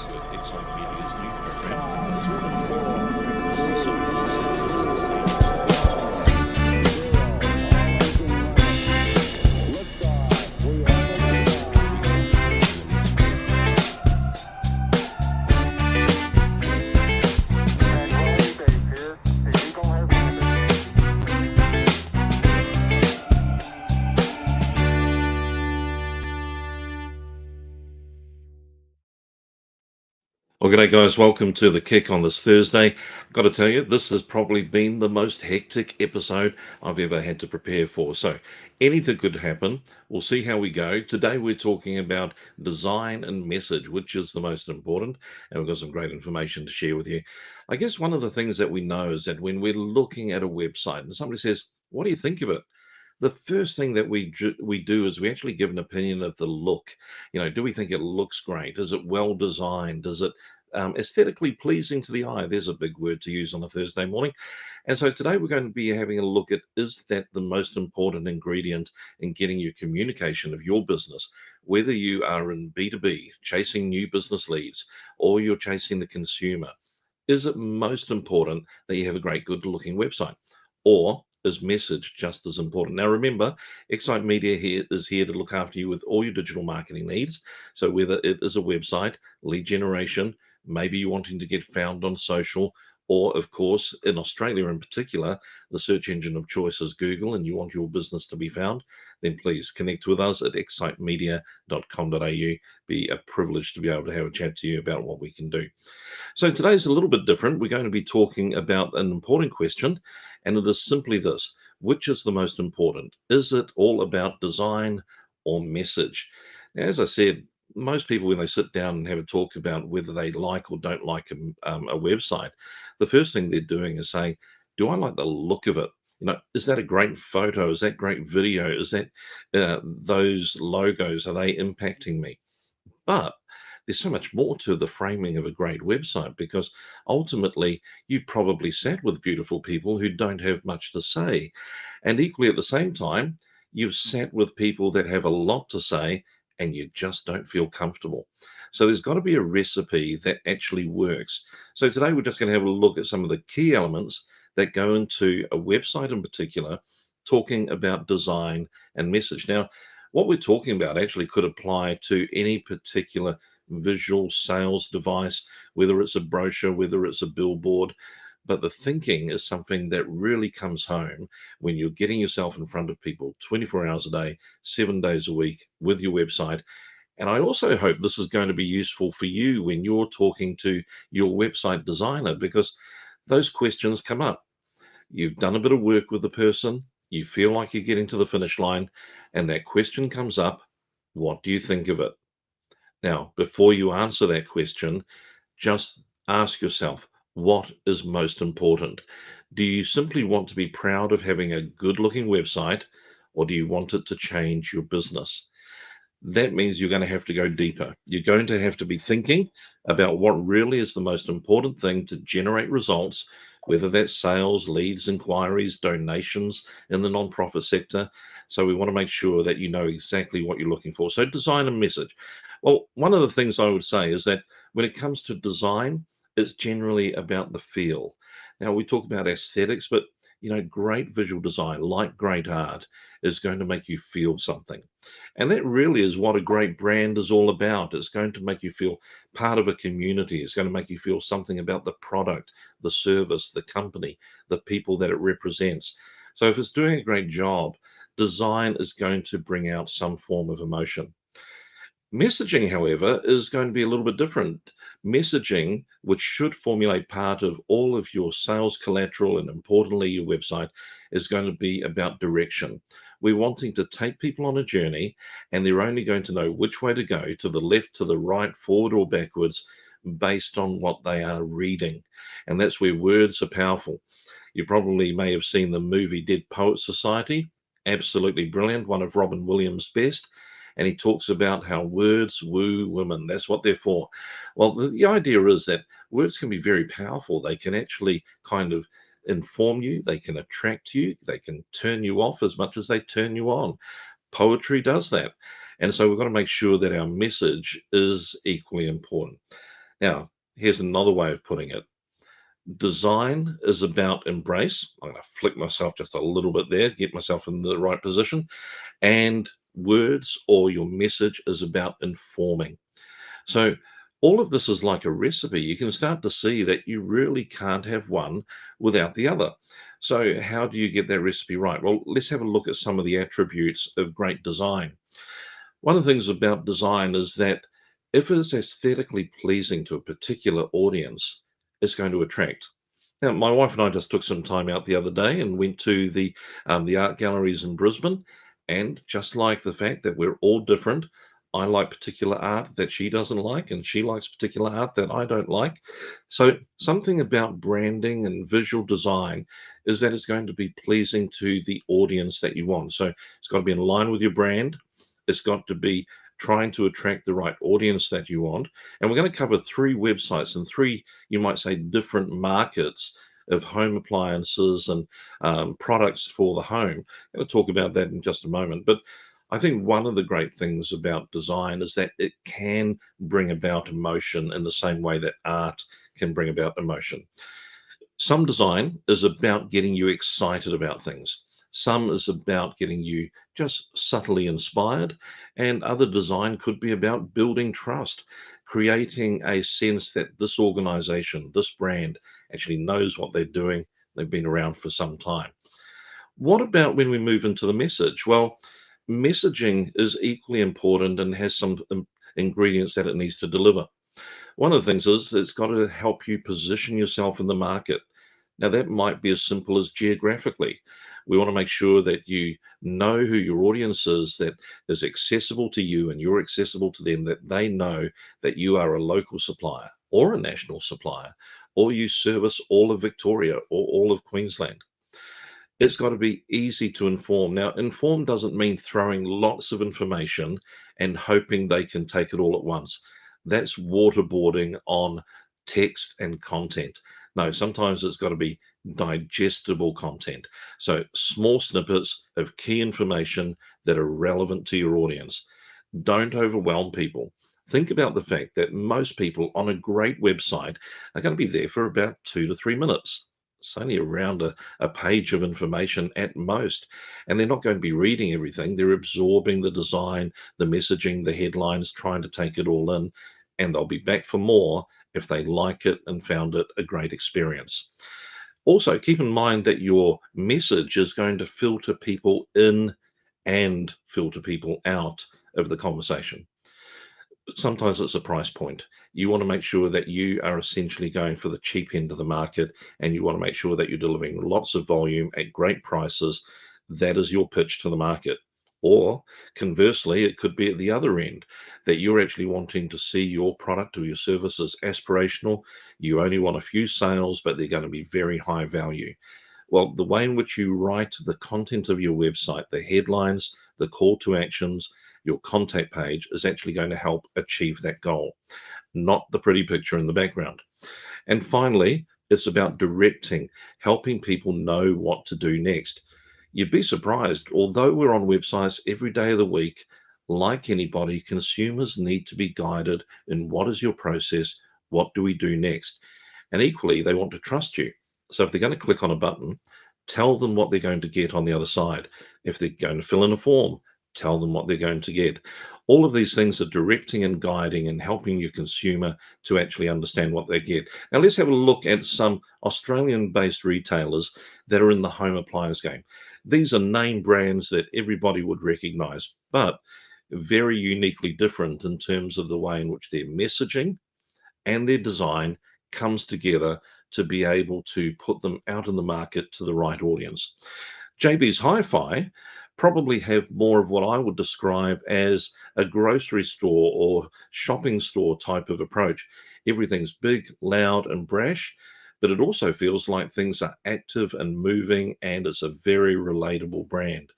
with Excite Media's new program, This Social Well, g'day guys, welcome to the kick on this Thursday. I've got to tell you, this has probably been the most hectic episode I've ever had to prepare for. So anything could happen. We'll see how we go. Today we're talking about design and message, which is the most important, and we've got some great information to share with you. I guess one of the things that we know is that when we're looking at a website and somebody says, what do you think of it? The first thing that we do is we actually give an opinion of the look. Do we think it looks great? Is it well designed? Is it aesthetically pleasing to the eye? There's a big word to use on a Thursday morning. And so today we're going to be having a look at, is that the most important ingredient in getting your communication of your business, whether you are in B2B, chasing new business leads, or you're chasing the consumer? Is it most important that you have a great, good looking website? Or is message just as important? Now, remember, Excite Media is here to look after you with all your digital marketing needs. So whether it is a website, lead generation, maybe you're wanting to get found on social, or of course, in Australia in particular, the search engine of choice is Google, and you want your business to be found, then please connect with us at excitemedia.com.au. Be a privilege to be able to have a chat to you about what we can do. So today's a little bit different. We're going to be talking about an important question, and it is simply this: which is the most important? Is it all about design or message? Now, as I said, most people, when they sit down and have a talk about whether they like or don't like a website, the first thing they're doing is saying, do I like the look of it? Is that a great photo? Is that great video? Is that those logos, are they impacting me? But there's so much more to the framing of a great website, because ultimately you've probably sat with beautiful people who don't have much to say. And equally at the same time, you've sat with people that have a lot to say and you just don't feel comfortable. So there's got to be a recipe that actually works. So today we're just going to have a look at some of the key elements that go into a website in particular, talking about design and message. Now, what we're talking about actually could apply to any particular visual sales device, whether it's a brochure, whether it's a billboard. But the thinking is something that really comes home when you're getting yourself in front of people 24 hours a day, 7 days a week with your website. And I also hope this is going to be useful for you when you're talking to your website designer, because those questions come up. You've done a bit of work with the person, you feel like you're getting to the finish line, and that question comes up: what do you think of it? Now, before you answer that question, just ask yourself, what is most important? Do you simply want to be proud of having a good looking website, or do you want it to change your business? That means you're going to have to go deeper. You're going to have to be thinking about what really is the most important thing to generate results, whether that's sales, leads, inquiries, donations in the nonprofit sector. So we want to make sure that you know exactly what you're looking for. So design and message. Well, one of the things I would say is that when it comes to design, it's generally about the feel. Now, we talk about aesthetics, but great visual design, like great art, is going to make you feel something. And that really is what a great brand is all about. It's going to make you feel part of a community. It's going to make you feel something about the product, the service, the company, the people that it represents. So if it's doing a great job, design is going to bring out some form of emotion. Messaging, however, is going to be a little bit different. Messaging, which should formulate part of all of your sales collateral and importantly your website, is going to be about direction. We're wanting to take people on a journey, and they're only going to know which way to go, to the left, to the right, forward or backwards, based on what they are reading. And that's where words are powerful. You probably may have seen the movie Dead Poets Society. Absolutely brilliant, one of Robin Williams' best. And he talks about how words woo women. That's what they're for. Well, the idea is that words can be very powerful. They can actually kind of inform you, they can attract you, they can turn you off as much as they turn you on. Poetry does that. And so we've got to make sure that our message is equally important. Now, here's another way of putting it. Design is about embrace. I'm going to flick myself just a little bit there, get myself in the right position. And words or your message is about informing. So, all of this is like a recipe. You can start to see that you really can't have one without the other. So, how do you get that recipe right? Well, let's have a look at some of the attributes of great design. One of the things about design is that if it's aesthetically pleasing to a particular audience, it's going to attract. Now, my wife and I just took some time out the other day and went to the art galleries in Brisbane. And just like the fact that we're all different, I like particular art that she doesn't like, and she likes particular art that I don't like. So, something about branding and visual design is that it's going to be pleasing to the audience that you want. So, it's got to be in line with your brand. It's got to be trying to attract the right audience that you want. And we're going to cover three websites and three, you might say, different markets of home appliances and products for the home. I'm going to talk about that in just a moment. But I think one of the great things about design is that it can bring about emotion in the same way that art can bring about emotion. Some design is about getting you excited about things. Some is about getting you just subtly inspired, and other design could be about building trust, creating a sense that this organization, this brand actually knows what they're doing. They've been around for some time. What about when we move into the message? Well, messaging is equally important and has some ingredients that it needs to deliver. One of the things is it's got to help you position yourself in the market. Now, that might be as simple as geographically. We want to make sure that you know who your audience is, that is accessible to you and you're accessible to them, that they know that you are a local supplier or a national supplier, or you service all of Victoria or all of Queensland. It's got to be easy to inform. Now, inform doesn't mean throwing lots of information and hoping they can take it all at once. That's waterboarding on text and content. No, sometimes it's got to be digestible content. So, small snippets of key information that are relevant to your audience. Don't overwhelm people. Think about the fact that most people on a great website are going to be there for about 2 to 3 minutes. It's only around a page of information at most. And they're not going to be reading everything. They're absorbing the design, the messaging, the headlines, trying to take it all in. And they'll be back for more if they like it and found it a great experience. Also, keep in mind that your message is going to filter people in and filter people out of the conversation. Sometimes it's a price point. You want to make sure that you are essentially going for the cheap end of the market, and you want to make sure that you're delivering lots of volume at great prices. That is your pitch to the market. Or conversely, it could be at the other end that you're actually wanting to see your product or your service as aspirational. You only want a few sales, but they're going to be very high value. Well, the way in which you write the content of your website, the headlines, the call to actions, your contact page is actually going to help achieve that goal, not the pretty picture in the background. And finally, it's about directing, helping people know what to do next. You'd be surprised, although we're on websites every day of the week, like anybody, consumers need to be guided in what is your process, what do we do next? And equally, they want to trust you. So if they're going to click on a button, tell them what they're going to get on the other side. If they're going to fill in a form, tell them what they're going to get. All of these things are directing and guiding and helping your consumer to actually understand what they get. Now, let's have a look at some Australian based retailers that are in the home appliance game. These are name brands that everybody would recognize, but very uniquely different in terms of the way in which their messaging and their design comes together to be able to put them out in the market to the right audience. JBs HiFi probably have more of what I would describe as a grocery store or shopping store type of approach. Everything's big, loud, and brash, but it also feels like things are active and moving, and it's a very relatable brand.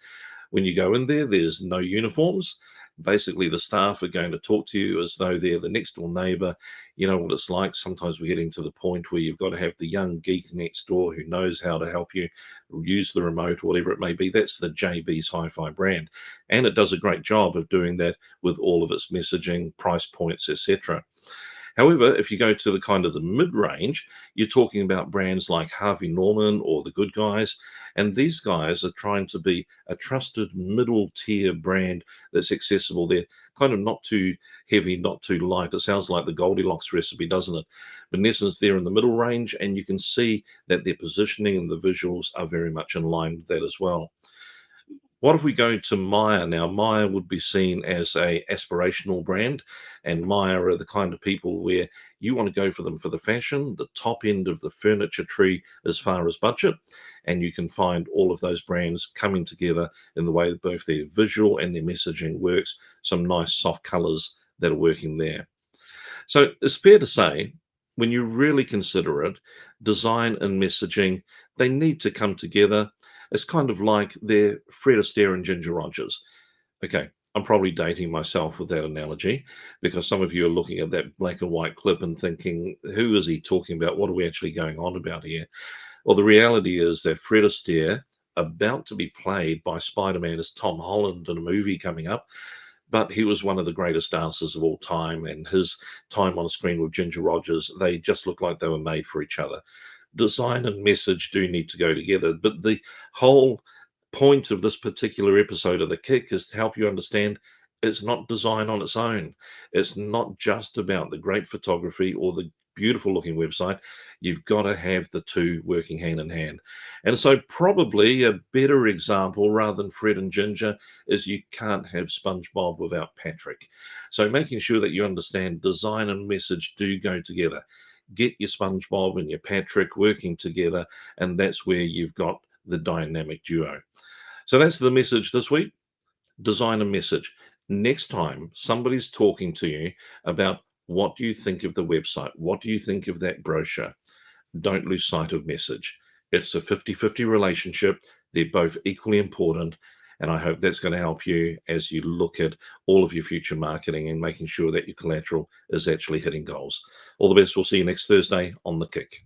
When you go in there, there's no uniforms. Basically, the staff are going to talk to you as though they're the next door neighbor. You know what it's like. Sometimes we're getting to the point where you've got to have the young geek next door who knows how to help you use the remote, whatever it may be. That's the JB's HiFi brand. And it does a great job of doing that with all of its messaging, price points, etc. However, if you go to the kind of the mid-range, you're talking about brands like Harvey Norman or the Good Guys, and these guys are trying to be a trusted middle tier brand that's accessible. They're kind of not too heavy, not too light. It sounds like the Goldilocks recipe, doesn't it? But in essence, they're in the middle range, and you can see that their positioning and the visuals are very much in line with that as well. What if we go to Maya now? Maya would be seen as a aspirational brand, and Maya are the kind of people where you want to go for them for the fashion, the top end of the furniture tree as far as budget, and you can find all of those brands coming together in the way that both their visual and their messaging works. Some nice soft colors that are working there. So it's fair to say, when you really consider it, design and messaging, they need to come together. It's kind of like they're Fred Astaire and Ginger Rogers. Okay, I'm probably dating myself with that analogy because some of you are looking at that black and white clip and thinking, who is he talking about? What are we actually going on about here? Well, the reality is that Fred Astaire, about to be played by Spider-Man as Tom Holland in a movie coming up, but he was one of the greatest dancers of all time, and his time on screen with Ginger Rogers, they just looked like they were made for each other. Design and message do need to go together, but the whole point of this particular episode of The Kick is to help you understand it's not design on its own. It's not just about the great photography or the beautiful looking website. You've got to have the two working hand in hand. And so, probably a better example rather than Fred and Ginger is you can't have SpongeBob without Patrick. So, making sure that you understand design and message do go together. Get your SpongeBob and your Patrick working together, and that's where you've got the dynamic duo. So that's the message this week. Design a message. Next time somebody's talking to you about what do you think of the website? What do you think of that brochure? Don't lose sight of message. It's a 50-50 relationship. They're both equally important. And I hope that's going to help you as you look at all of your future marketing and making sure that your collateral is actually hitting goals. All the best. We'll see you next Thursday on The Kick.